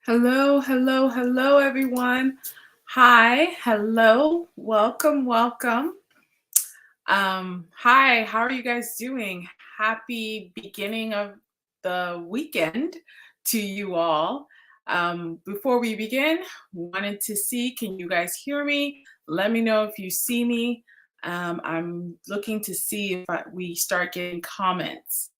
Hello, hello, hello, everyone. Hi, hello, welcome, welcome. Hi, how are you guys doing? Happy beginning of the weekend to you all. Before we begin, wanted to see, can you guys hear me? Let me know if you see me. I'm looking to see if we start getting comments.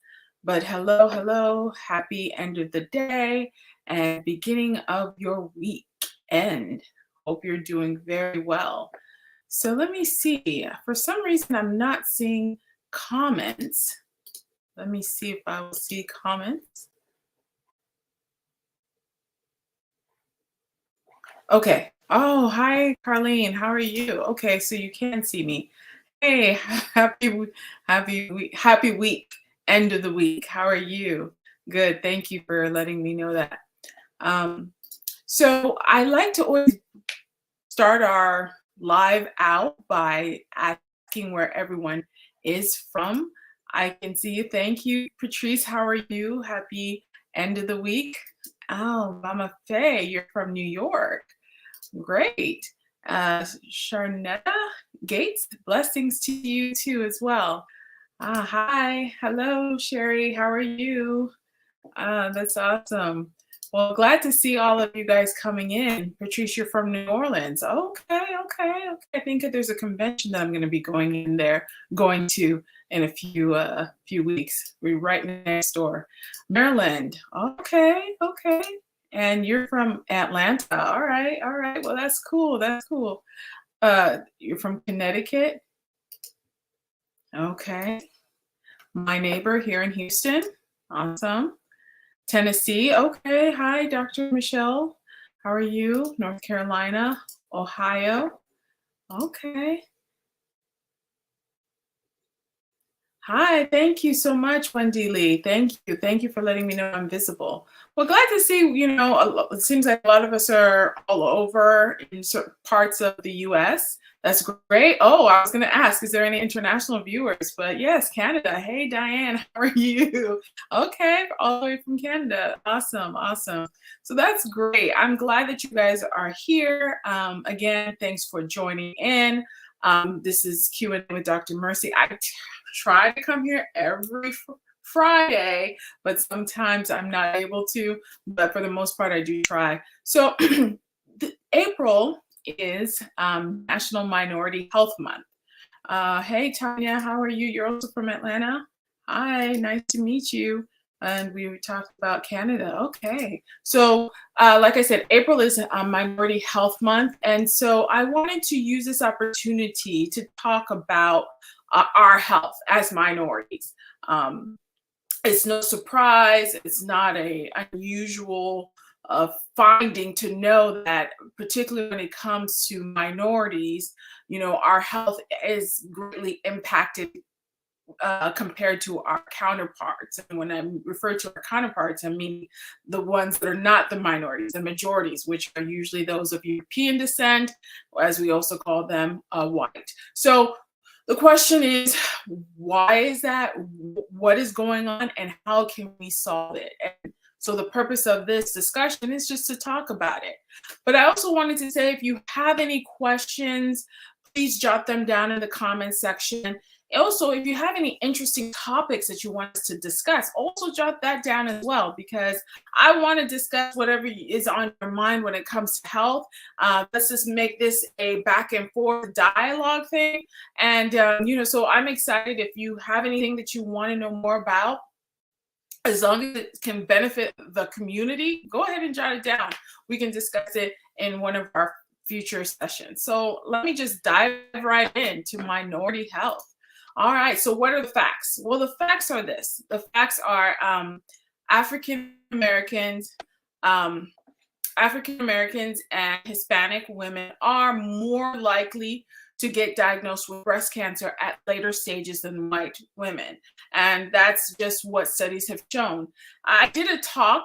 But hello, hello, happy end of the day and beginning of your weekend. Hope you're doing very well. So let me see. For some reason, I'm not seeing comments. Let me see if I will see comments. Okay. Oh, hi, Carlene. How are you? Okay, so you can see me. Hey, happy week, end of the week. How are you? Good. Thank you for letting me know that. Um, so I like to always start our live out by asking where everyone is from. I can see you. Thank you, Patrice. How are you? Happy end of the week. Oh, Mama Faye, you're from New York. Great. Sharnetta Gates, blessings to you too as well. Hi. Hello, Sherry. How are you? That's awesome. Well, glad to see all of you guys coming in. Patrice, you're from New Orleans. Okay. I think that there's a convention that I'm going to be going to in a few weeks. We're right next door. Maryland. Okay. And you're from Atlanta. All right. Well, that's cool. That's cool. You're from Connecticut. Okay. My neighbor here in Houston. Awesome. Tennessee. Okay. Hi, Dr. Michelle. How are you? North Carolina, Ohio. Okay. Hi. Thank you so much, Wendy Lee. Thank you. Thank you for letting me know I'm visible. Well, glad to see, it seems like a lot of us are all over in certain parts of the US. That's great. Oh, I was going to ask, is there any international viewers? But yes, Canada. Hey, Diane, how are you? Okay, all the way from Canada. Awesome, awesome. So that's great. I'm glad that you guys are here. Again, thanks for joining in. This is Q&A with Dr. Mercy. I try to come here every Friday, but sometimes I'm not able to. But for the most part, I do try. So April is National Minority Health Month. Hey, Tanya, how are you? You're also from Atlanta. Hi, nice to meet you. And we talked about Canada. Okay. So, like I said, April is Minority Health Month. And so I wanted to use this opportunity to talk about our health as minorities. Um, it's no surprise, it's not a unusual finding to know that, particularly when it comes to minorities, our health is greatly impacted compared to our counterparts. And when I refer to our counterparts, I mean the ones that are not the minorities, the majorities, which are usually those of European descent, or as we also call them, white. So the question is, why is that? What is going on, and how can we solve it? And so the purpose of this discussion is just to talk about it. But I also wanted to say, if you have any questions, please jot them down in the comments section. Also, if you have any interesting topics that you want us to discuss, also jot that down as well, because I want to discuss whatever is on your mind when it comes to health. Let's just make this a back and forth dialogue thing. And, so I'm excited. If you have anything that you want to know more about, as long as it can benefit the community, go ahead and jot it down. We can discuss it in one of our future sessions. So let me just dive right into minority health. All right, so what are the facts? Well, the facts are this. The facts are African Americans, um, African Americans and Hispanic women are more likely to get diagnosed with breast cancer at later stages than white women. And that's just what studies have shown. I did a talk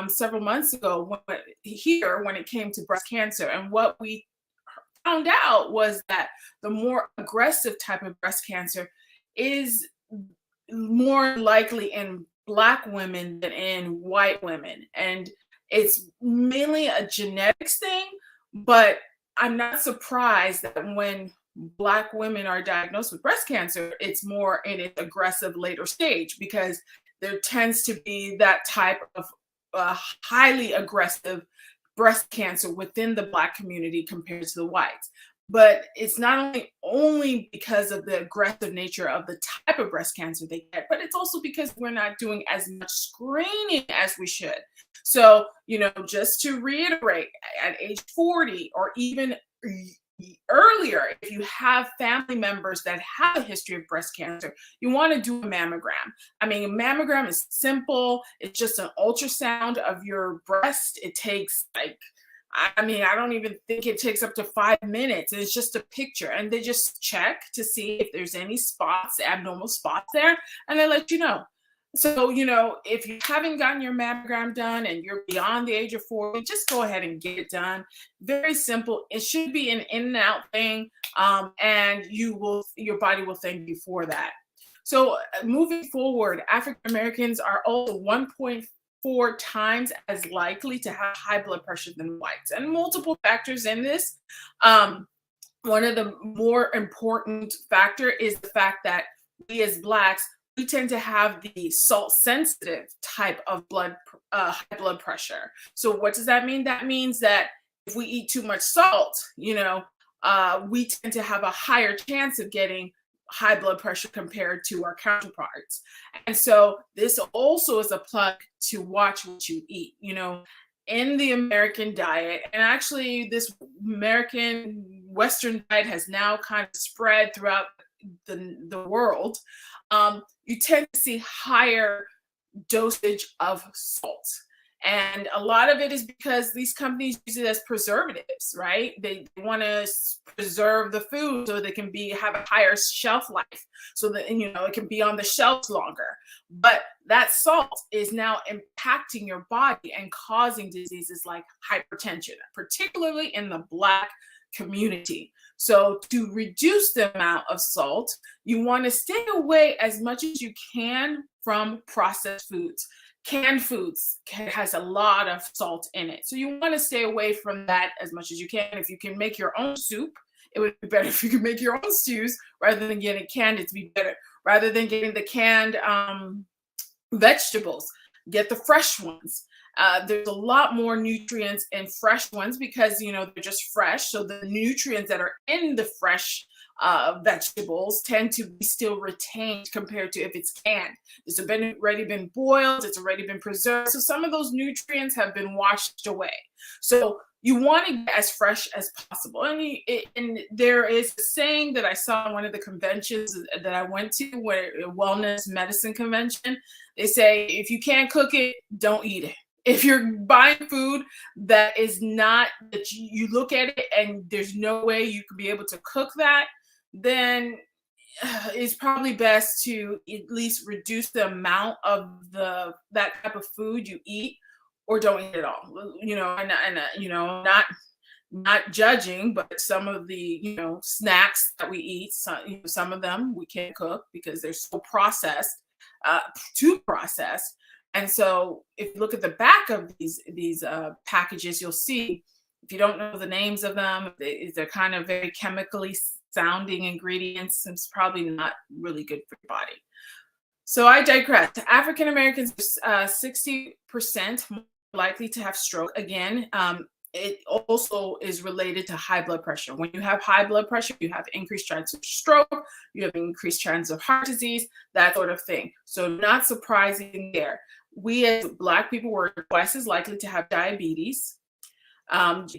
several months ago when it came to breast cancer. And what we found out was that the more aggressive type of breast cancer is more likely in Black women than in white women. And It's mainly a genetics thing, but I'm not surprised that when Black women are diagnosed with breast cancer, it's more in its aggressive later stage because there tends to be that type of highly aggressive breast cancer within the Black community compared to the whites. But it's not only because of the aggressive nature of the type of breast cancer they get, but it's also because we're not doing as much screening as we should. So, just to reiterate, at age 40 or even earlier, if you have family members that have a history of breast cancer, you want to do a mammogram. I mean, a mammogram is simple. It's just an ultrasound of your breast. It takes I don't even think it takes up to 5 minutes. It's just a picture, and they just check to see if there's any spots, abnormal spots there, and they let you know. So, if you haven't gotten your mammogram done and you're beyond the age of 40, just go ahead and get it done. Very simple. It should be an in and out thing, and your body will thank you for that. So, moving forward, African Americans are also 1.4 times as likely to have high blood pressure than whites, and multiple factors in this. One of the more important factor is the fact that we as Blacks, we tend to have the salt sensitive type of high blood pressure. So what does that mean? That means that if we eat too much salt, we tend to have a higher chance of getting high blood pressure compared to our counterparts. And so this also is a plug to watch what you eat, in the American diet. And actually this American Western diet has now kind of spread throughout the world. You tend to see higher dosage of salt. And a lot of it is because these companies use it as preservatives, right? They want to preserve the food so they can have a higher shelf life, so that it can be on the shelves longer. But that salt is now impacting your body and causing diseases like hypertension, particularly in the Black community. So to reduce the amount of salt, you want to stay away as much as you can from processed foods. Canned foods has a lot of salt in it. So you want to stay away from that as much as you can. If you can make your own soup, it would be better if you could make your own stews rather than getting canned. It'd be better. Rather than getting the canned vegetables, get the fresh ones. There's a lot more nutrients in fresh ones because, they're just fresh. So the nutrients that are in the fresh vegetables tend to be still retained compared to if it's canned. It's already been boiled, it's already been preserved. So some of those nutrients have been washed away. So you want to get as fresh as possible. And there is a saying that I saw in one of the conventions that I went to, where a wellness medicine convention, they say, if you can't cook it, don't eat it. If you're buying food that is not, that you look at it and there's no way you could be able to cook that, then it's probably best to at least reduce the amount of that type of food you eat, or don't eat it at all. Not judging, but some of the snacks that we eat, some of them we can't cook because they're so processed, too processed. And so if you look at the back of these packages, you'll see, if you don't know the names of them, they're kind of very chemically sounding ingredients, and it's probably not really good for your body. So I digress. African Americans are 60% more likely to have stroke. Again, it also is related to high blood pressure. When you have high blood pressure, you have increased chance of stroke, you have increased chance of heart disease, that sort of thing. So not surprising there. We as Black people were twice as likely to have diabetes.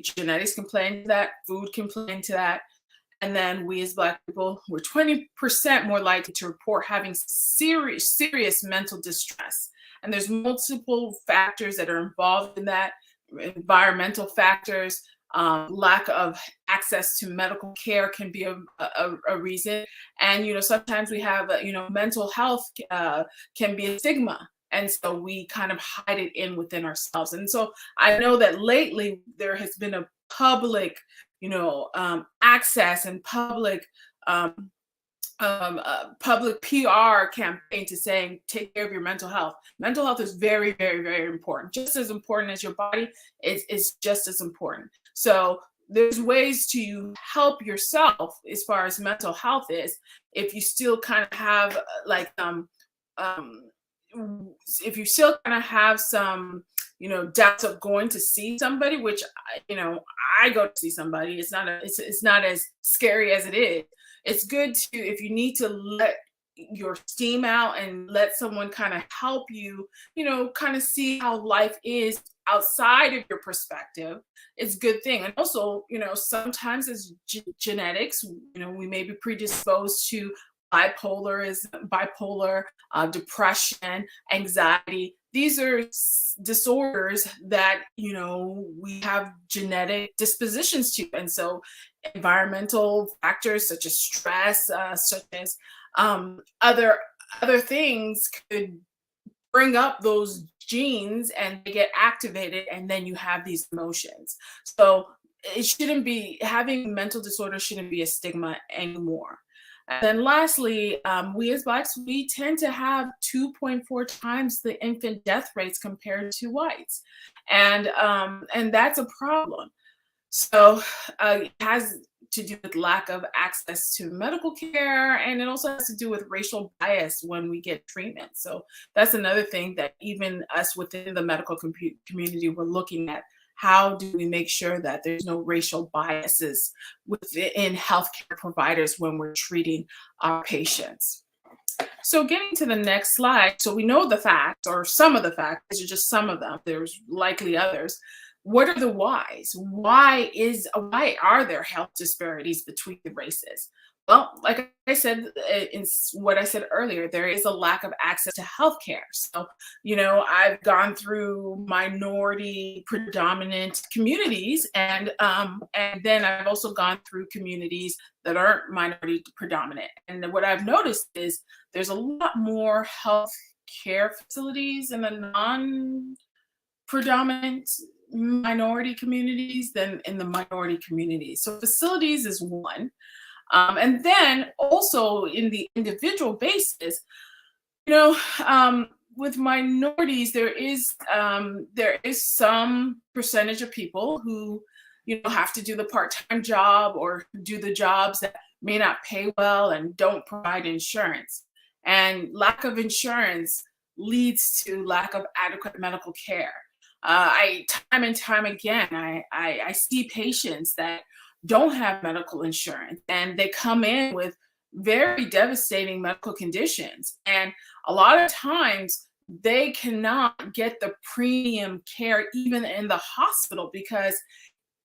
Genetics can play into that, food can play into that. And then we as Black people were 20% more likely to report having serious mental distress. And there's multiple factors that are involved in that. Environmental factors, lack of access to medical care can be a reason. And, sometimes we have, mental health can be a stigma. And so we kind of hide it within ourselves. And so I know that lately there has been a public, access and public public PR campaign to saying take care of your mental health. Mental health is very, very, very important. Just as important as your body is just as important. So there's ways to help yourself as far as mental health is if you still kind of have um if you still kind of have some doubts of going to see somebody, which I go to see somebody. It's not as scary as it is. It's good to, if you need to let your steam out and let someone kind of help you, kind of see how life is outside of your perspective. It's a good thing. And also, sometimes it's genetics. We may be predisposed to bipolar, depression, anxiety. These are disorders that we have genetic dispositions to, and so environmental factors such as stress, such as other things could bring up those genes and they get activated, and then you have these emotions. So it shouldn't be, having mental disorder shouldn't be a stigma anymore. And then lastly, we as Blacks, we tend to have 2.4 times the infant death rates compared to whites. And that's a problem. So it has to do with lack of access to medical care, and it also has to do with racial bias when we get treatment. So that's another thing that even us within the medical community, we're looking at. How do we make sure that there's no racial biases within healthcare providers when we're treating our patients? So getting to the next slide, so we know the facts, or some of the facts. These are just some of them. There's likely others. What are the whys? Why are there health disparities between the races? Well, like I said, in what I said earlier, there is a lack of access to healthcare. So, I've gone through minority predominant communities, and then I've also gone through communities that aren't minority predominant. And what I've noticed is there's a lot more health care facilities in the non-predominant minority communities than in the minority communities. So facilities is one. And then also in the individual basis, with minorities, there is some percentage of people who, have to do the part-time job or do the jobs that may not pay well and don't provide insurance. And lack of insurance leads to lack of adequate medical care. Time and time again, I see patients that don't have medical insurance, and they come in with very devastating medical conditions. And a lot of times they cannot get the premium care even in the hospital because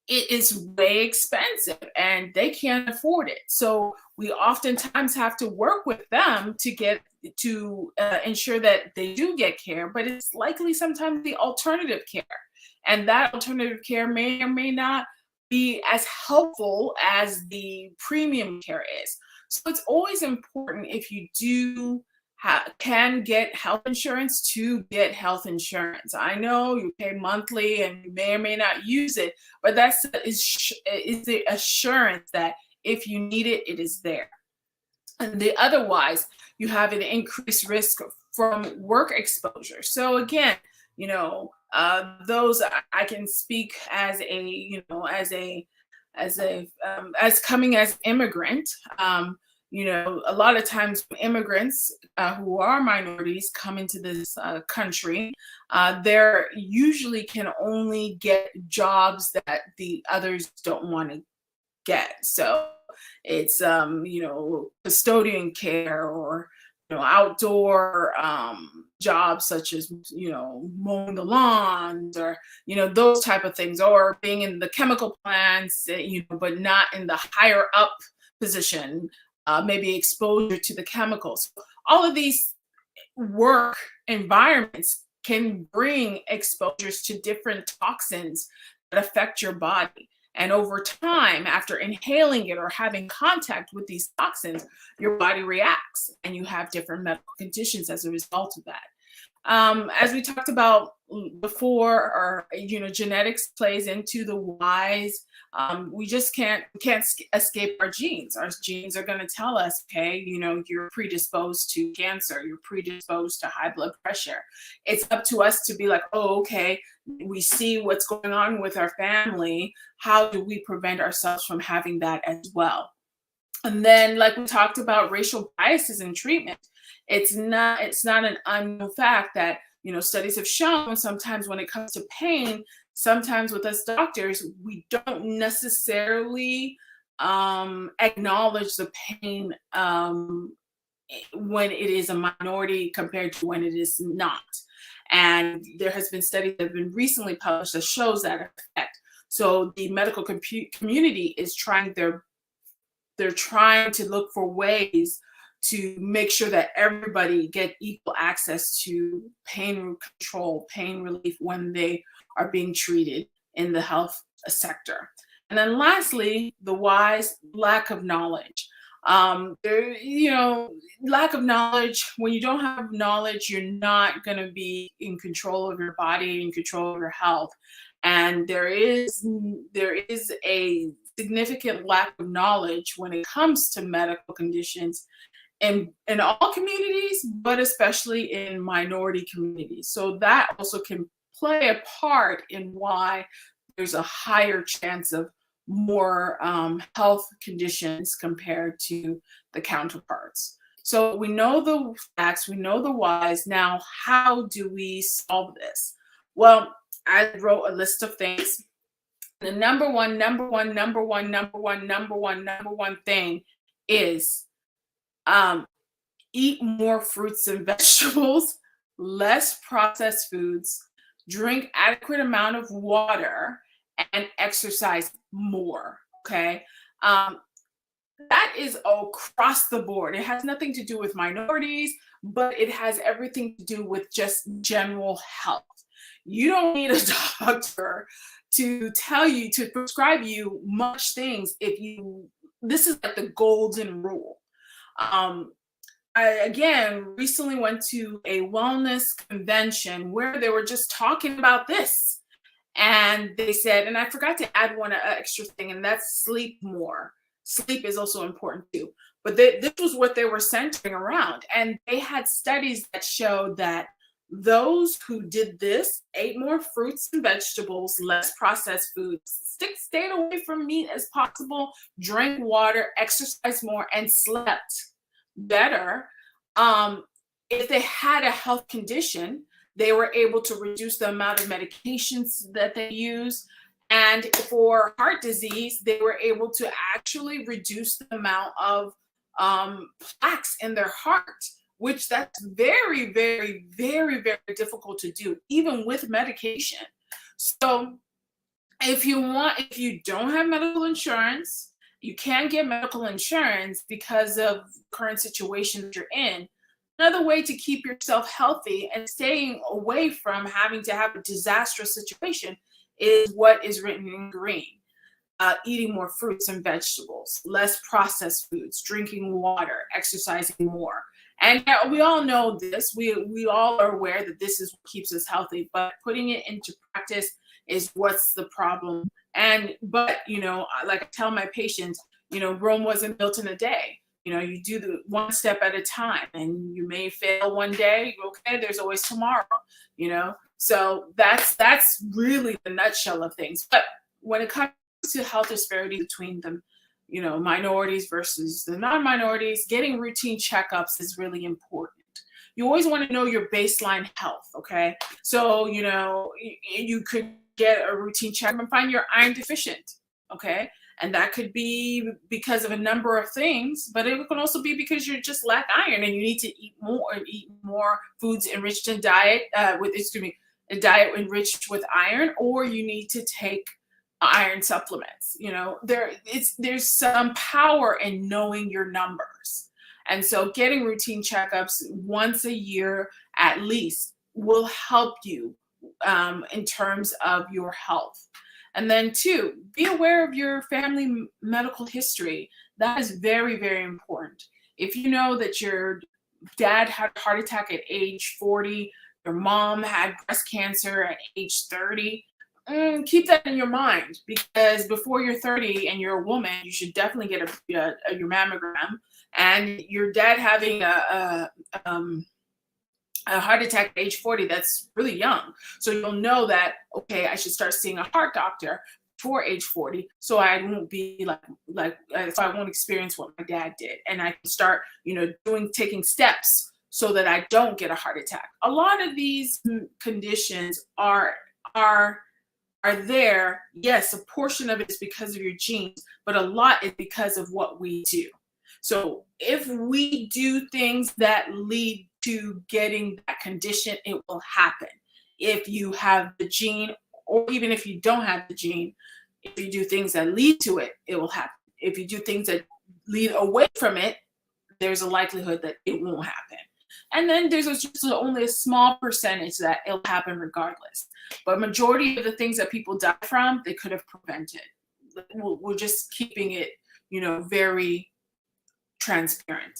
it is way expensive and they can't afford it. So we oftentimes have to work with them to ensure that they do get care, but it's likely sometimes the alternative care. And that alternative care may or may not be as helpful as the premium care is. So it's always important, if you can get health insurance, to get health insurance. I know you pay monthly and you may or may not use it, but is the assurance that if you need it, it is there. And otherwise, you have an increased risk from work exposure. So again, those I can speak as coming as immigrant. A lot of times immigrants who are minorities come into this country, they usually can only get jobs that the others don't want to get. So it's custodian care, or outdoor jobs such as mowing the lawns, or those type of things, or being in the chemical plants, but not in the higher up position, maybe exposure to the chemicals. All of these work environments can bring exposures to different toxins that affect your body. And over time, after inhaling it or having contact with these toxins, your body reacts and you have different medical conditions as a result of that. As we talked about before, or genetics plays into the whys. We just can't escape our genes. Our genes are going to tell us, okay, you're predisposed to cancer, you're predisposed to high blood pressure. It's up to us to be like, oh, okay, we see what's going on with our family. How do we prevent ourselves from having that as well? And then, like we talked about, racial biases in treatment. It's not an unknown fact that studies have shown sometimes when it comes to pain, sometimes with us doctors, we don't necessarily acknowledge the pain when it is a minority compared to when it is not. And there has been studies that have been recently published that shows that effect. So the medical community is they're trying to look for ways to make sure that everybody get equal access to pain control, pain relief when they are being treated in the health sector. And then lastly, the whys, lack of knowledge. Lack of knowledge. When you don't have knowledge, you're not going to be in control of your body, in control of your health. And there is a significant lack of knowledge when it comes to medical conditions in all communities, but especially in minority communities. So that also can play a part in why there's a higher chance of more health conditions compared to the counterparts. So we know the facts, we know the whys. Now, how do we solve this? Well, I wrote a list of things. The number one thing is eat more fruits and vegetables, less processed foods, drink adequate amount of water, and exercise more. Okay. That is across the board. It has nothing to do with minorities, but it has everything to do with just general health. You don't need a doctor to prescribe you much things this is like the golden rule. I again recently went to a wellness convention where they were just talking about this. And they said, and I forgot to add one extra thing, and that's sleep more. Sleep is also important too. But this was what they were centering around. And they had studies that showed that those who did this ate more fruits and vegetables, less processed foods, stayed away from meat as possible, drank water, exercised more, and slept better. If they had a health condition, they were able to reduce the amount of medications that they use. And for heart disease, they were able to actually reduce the amount of plaques in their heart, which that's very, very, very, very difficult to do, even with medication. So if you don't have medical insurance, you can get medical insurance because of current situation that you're in. Another way to keep yourself healthy and staying away from having to have a disastrous situation is what is written in green. Eating more fruits and vegetables, less processed foods, drinking water, exercising more. And we all know this. We all are aware that this is what keeps us healthy, but putting it into practice is what's the problem. But like I tell my patients, Rome wasn't built in a day. You do the one step at a time, and you may fail one day. Okay, there's always tomorrow. So that's really the nutshell of things. But when it comes to health disparity between the minorities versus the non-minorities, getting routine checkups is really important. You always want to know your baseline health. Okay, so you could get a routine checkup and find you're iron deficient. Okay. And that could be because of a number of things, but it can also be because you just lack iron and you need to eat more foods enriched in a diet enriched with iron, or you need to take iron supplements. There's some power in knowing your numbers. And so getting routine checkups once a year at least will help you in terms of your health. And then 2, be aware of your family medical history. That is very, very important. If you know that your dad had a heart attack at age 40, your mom had breast cancer at age 30. Keep that in your mind, because before you're 30 and you're a woman, you should definitely get your mammogram. And your dad having a heart attack at age 40, that's really young. So you'll know that, okay, I should start seeing a heart doctor for age 40, so I won't be so I won't experience what my dad did, and I can start, taking steps so that I don't get a heart attack. A lot of these conditions are there. Yes, a portion of it is because of your genes, but a lot is because of what we do. So if we do things that lead to getting that condition, it will happen. If you have the gene, or even if you don't have the gene, if you do things that lead to it, it will happen. If you do things that lead away from it, there's a likelihood that it won't happen. And then there's just only a small percentage that it'll happen regardless. But majority of the things that people die from, they could have prevented. We're just keeping it, very transparent.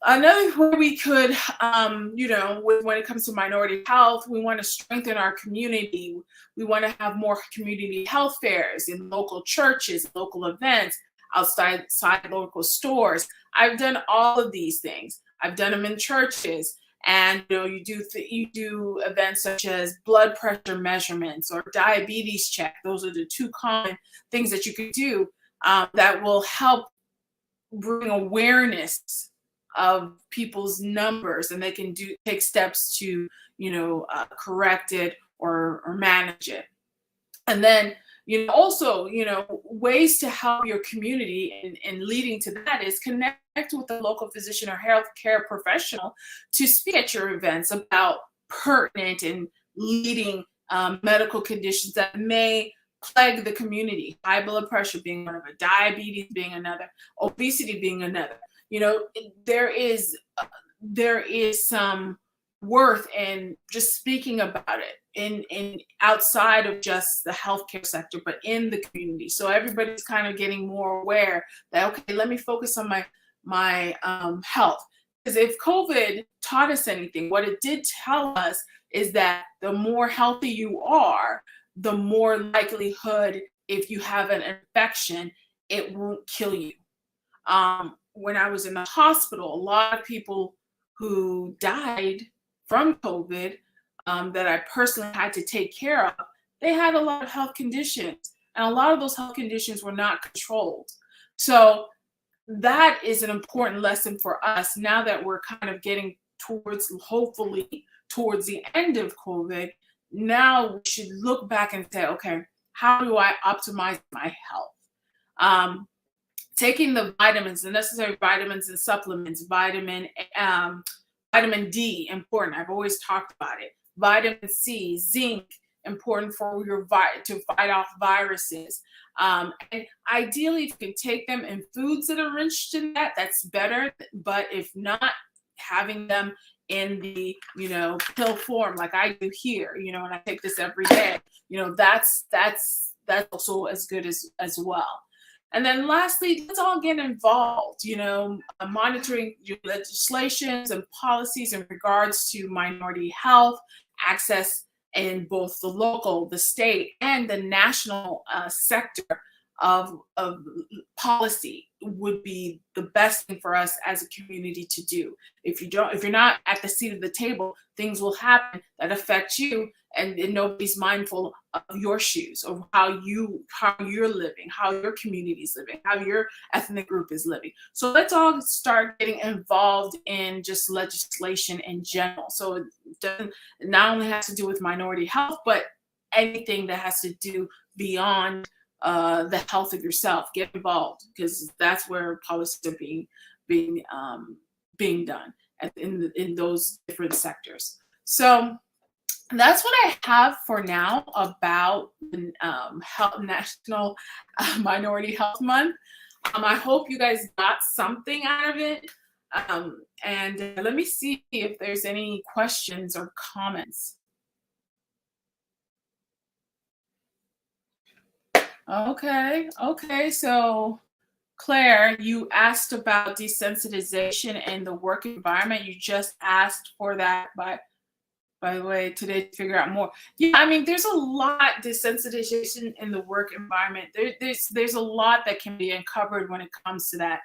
Another way we could, when it comes to minority health, we want to strengthen our community. We want to have more community health fairs in local churches, local events, outside local stores. I've done all of these things. I've done them in churches, and you do events such as blood pressure measurements or diabetes check. Those are the two common things that you could do that will help bring awareness of people's numbers, and they can take steps to correct it or manage it. And then also ways to help your community, and leading to that is connect with a local physician or healthcare professional to speak at your events about pertinent and leading medical conditions that may plague the community. High blood pressure being one of it, diabetes being another, obesity being another. There is some worth in just speaking about it in outside of just the healthcare sector, but in the community. So everybody's kind of getting more aware that, okay, let me focus on my health. Because if COVID taught us anything, what it did tell us is that the more healthy you are, the more likelihood, if you have an infection, it won't kill you. When I was in the hospital, a lot of people who died from COVID that I personally had to take care of, they had a lot of health conditions, and a lot of those health conditions were not controlled. So that is an important lesson for us now that we're kind of getting hopefully towards the end of COVID. Now we should look back and say, okay, how do I optimize my health? Taking the vitamins, the necessary vitamins and supplements, vitamin D, important. I've always talked about it. Vitamin C, zinc, important for to fight off viruses. And ideally, if you can take them in foods that are rich in that, that's better. But if not, having them in the pill form like I do here, and I take this every day, that's also as good as well. And then lastly, let's all get involved, monitoring your legislations and policies in regards to minority health, access in both the local, the state, and the national sector of policy would be the best thing for us as a community to do. If you're not at the seat of the table, things will happen that affect you, and nobody's mindful of your shoes, of how you're living, how your community is living, how your ethnic group is living. So let's all start getting involved in just legislation in general. So it not only has to do with minority health, but anything that has to do beyond the health of yourself. Get involved, because that's where policies are being done in those different sectors. So that's what I have for now about National Minority Health Month. I hope you guys got something out of it. And let me see if there's any questions or comments. Okay. So Claire, you asked about desensitization in the work environment. You just asked for that, but by the way, today to figure out more. Yeah, I mean, there's a lot desensitization in the work environment. There's a lot that can be uncovered when it comes to that.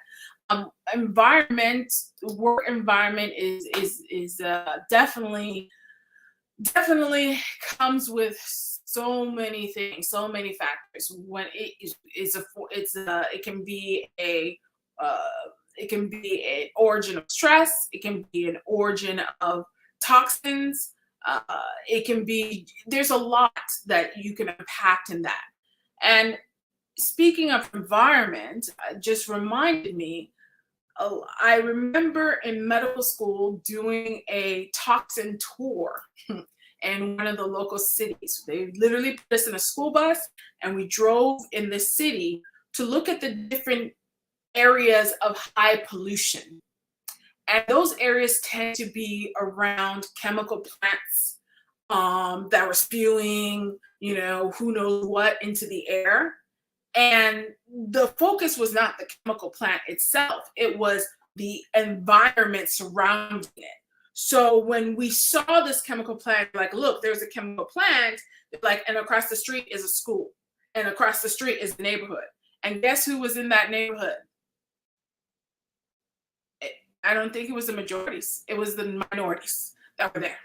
Environment, work environment is definitely comes with so many things, so many factors. When it's a it can be a uh, it can be an origin of stress. It can be an origin of toxins. Uh, it can be there's a lot that you can impact in that. And speaking of environment, just reminded me. Oh, I remember in medical school doing a toxin tour in one of the local cities. They literally put us in a school bus and we drove in the city to look at the different areas of high pollution. And those areas tend to be around chemical plants that were spewing, who knows what into the air. And the focus was not the chemical plant itself, it was the environment surrounding it. So when we saw this chemical plant, like, look, there's a chemical plant, like, and across the street is a school, and across the street is the neighborhood. And guess who was in that neighborhood? I don't think it was the majorities, it was the minorities that were there.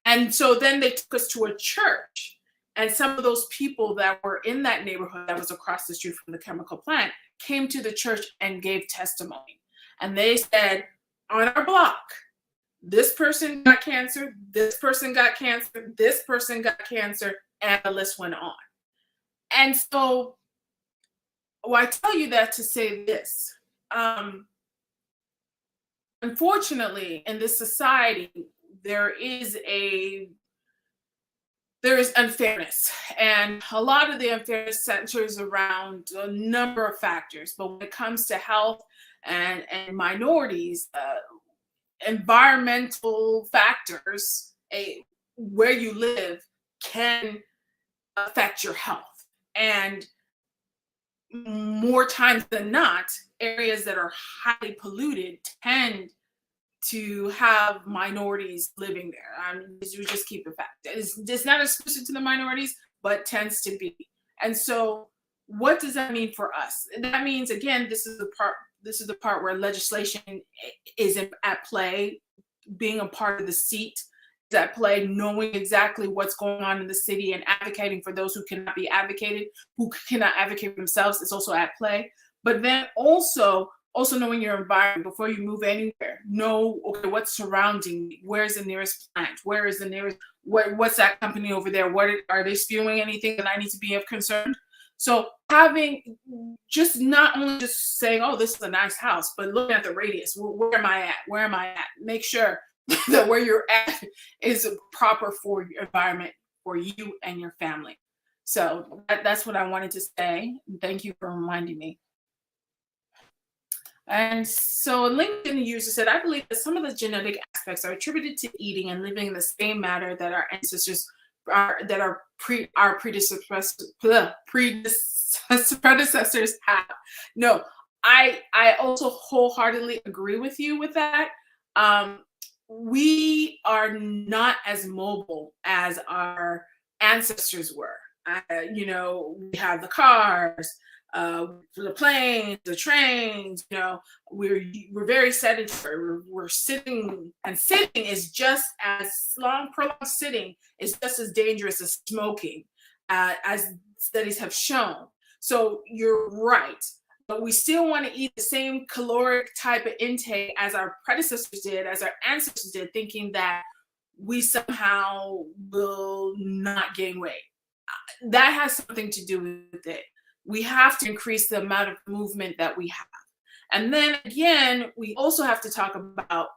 And so then they took us to a church. And some of those people that were in that neighborhood that was across the street from the chemical plant came to the church and gave testimony. And they said, on our block, this person got cancer, this person got cancer, this person got cancer, and the list went on. And so, I tell you that to say this. Unfortunately, in this society, there is unfairness, and a lot of the unfairness centers around a number of factors. But when it comes to health and minorities, environmental factors, where you live, can affect your health. And more times than not, areas that are highly polluted tend to have minorities living there. We just keep it fact. It's not exclusive to the minorities, but tends to be. And so, what does that mean for us? And that means, again, this is the part. This is the part where legislation is at play. Being a part of the seat is at play. Knowing exactly what's going on in the city and advocating for those who cannot be advocated, who cannot advocate for themselves, is also at play. But then also knowing your environment before you move anywhere. Know, okay, what's surrounding me? Where's the nearest plant? Where is the nearest, what's that company over there? Are they spewing anything that I need to be of concern? So having, just not only just saying, oh, this is a nice house, but looking at the radius. Where am I at? Where am I at? Make sure that where you're at is proper for your environment, for you and your family. So that's what I wanted to say. Thank you for reminding me. And so a LinkedIn user said, I believe that some of the genetic aspects are attributed to eating and living in the same manner that our ancestors our predecessors have. No, I also wholeheartedly agree with you with that. We are not as mobile as our ancestors were. We have the cars, the planes, the trains. We're very sedentary. We're sitting, and sitting is just as prolonged sitting is just as dangerous as smoking, as studies have shown. So you're right, but we still want to eat the same caloric type of intake as our predecessors did, as our ancestors did, thinking that we somehow will not gain weight. That has something to do with it. We have to increase the amount of movement that we have. And then again, we also have to talk about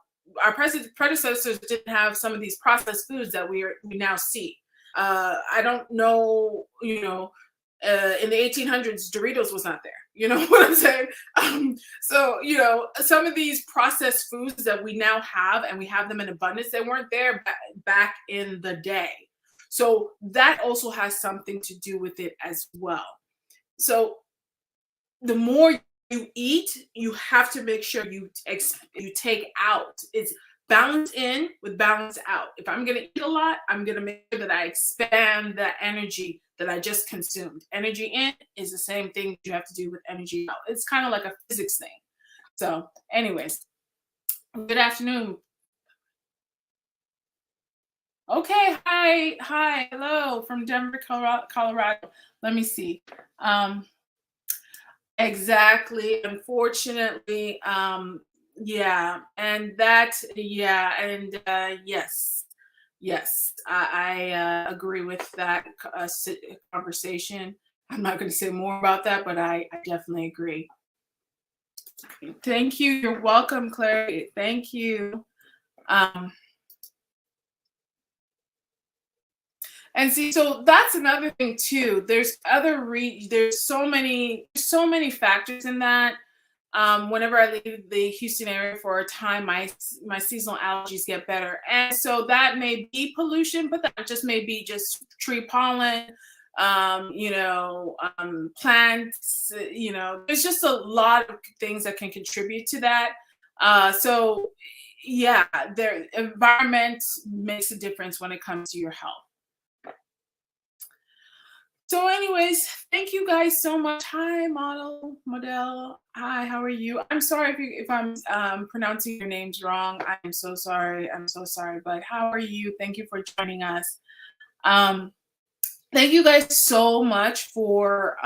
our predecessors didn't have some of these processed foods that we now see. I don't know, in the 1800s, Doritos was not there. You know what I'm saying? So, some of these processed foods that we now have, and we have them in abundance, they weren't there back in the day. So that also has something to do with it as well. So the more you eat, you have to make sure you take out. It's balance in with balance out. If I'm going to eat a lot, I'm going to make sure that I expand the energy that I just consumed. Energy in is the same thing you have to do with energy out. It's kind of like a physics thing. So, anyways, good afternoon. Okay, hi, hello from Denver, Colorado. Let me see. Exactly. Unfortunately, yeah, and that, yeah, and yes, yes, I agree with that conversation. I'm not going to say more about that, but I definitely agree. Thank you. You're welcome, Clary. Thank you. Um, And see, so that's another thing too. There's so many factors in that. Whenever I leave the Houston area for a time, my seasonal allergies get better, and so that may be pollution, but that just may be just tree pollen. Plants. There's just a lot of things that can contribute to that. So yeah, their environment makes a difference when it comes to your health. So, anyways, thank you guys so much. Hi, model. Hi, how are you? I'm sorry if I'm pronouncing your names wrong. I'm so sorry. I'm so sorry. But how are you? Thank you for joining us. Thank you guys so much for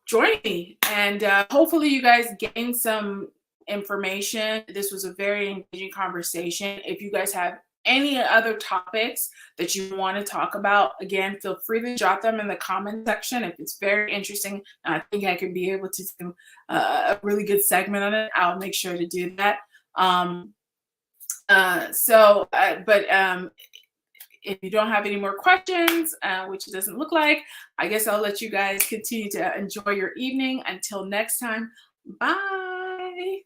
joining me, and hopefully you guys gained some information. This was a very engaging conversation. If you guys have any other topics that you want to talk about, again, feel free to drop them in the comment section. If it's very interesting, I think I could be able to do a really good segment on it. I'll make sure to do that. If you don't have any more questions, which it doesn't look like, I guess I'll let you guys continue to enjoy your evening. Until next time, bye.